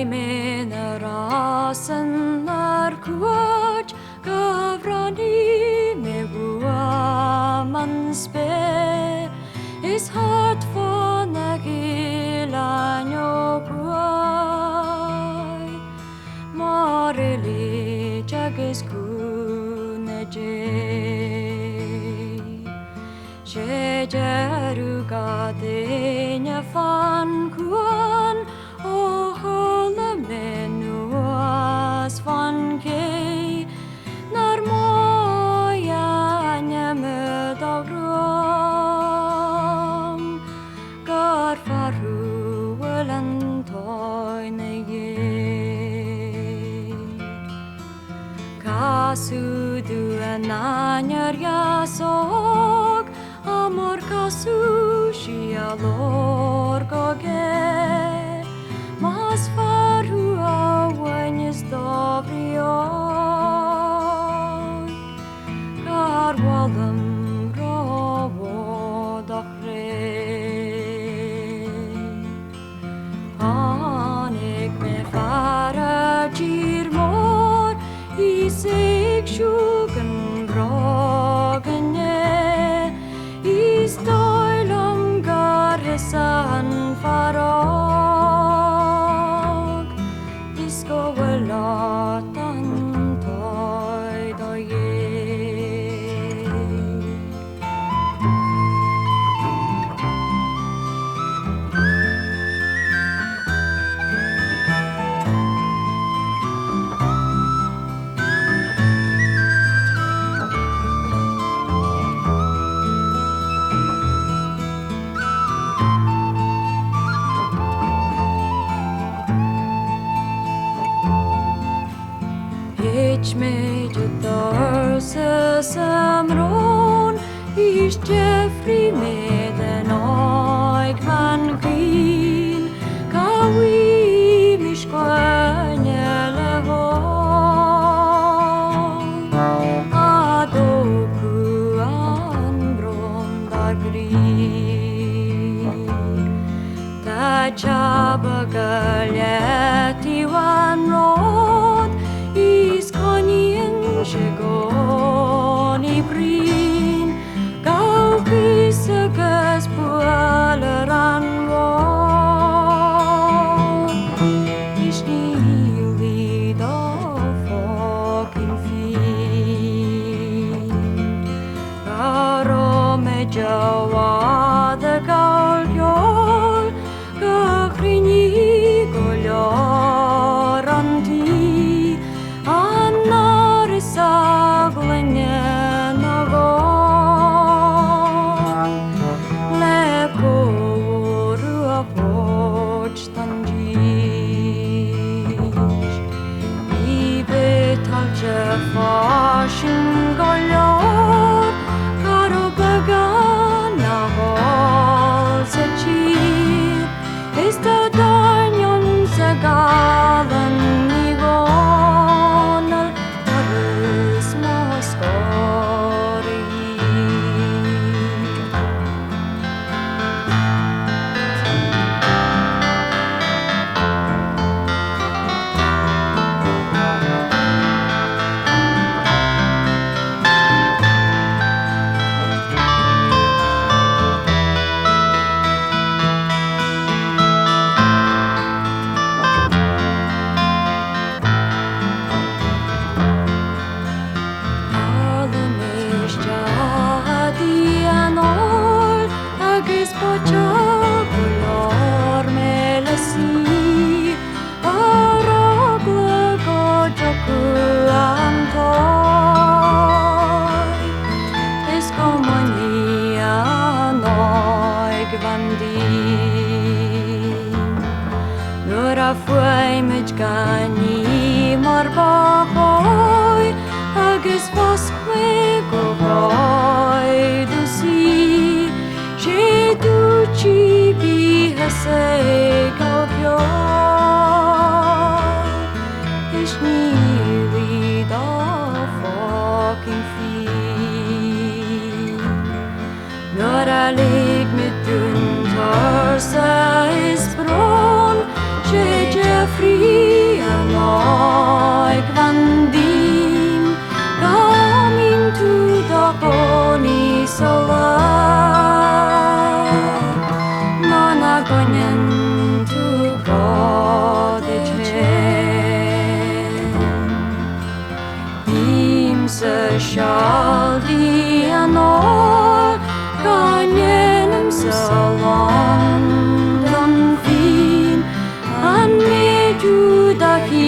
min rasen kuach gavrani me man spe is hard for nagilanyo kuai marili jagis kuneje jeruga denya fan kuan o hola menuas fan ke narmoya nyamedagrom gar faru walantoy nege kasudu ananyar yasok amor kasushi alor goge mas faru awenyes dobrio gar walam rovo dakre panik me fara girmor isik shugan rogenye istoilom garesan farog isko welatan toy doye Ich mit der Samron ich Jeffrey mit den Eugman Green kawi mich kwanyele ho adoku andron dar green ta chabagaleti wan rod is konien shegoni brin gau pisagas pualeran won is nili da fucking fin garo me jawada gaul gakrini golyoranti saglenya nagon leko rua pochtanjish ibe talche fashin golyor karo bagana gol sechir esta danyon sagalan nigonal Fuai mit gani marbahoy agus fosque go boy du si je du chi bi hase gobyo is nili da fucking fee not a lig mit dun torsa is bron Jeffrey sala Nana gonyen to God Imse shaldi anor Ganyenim salam dan fin An me judahi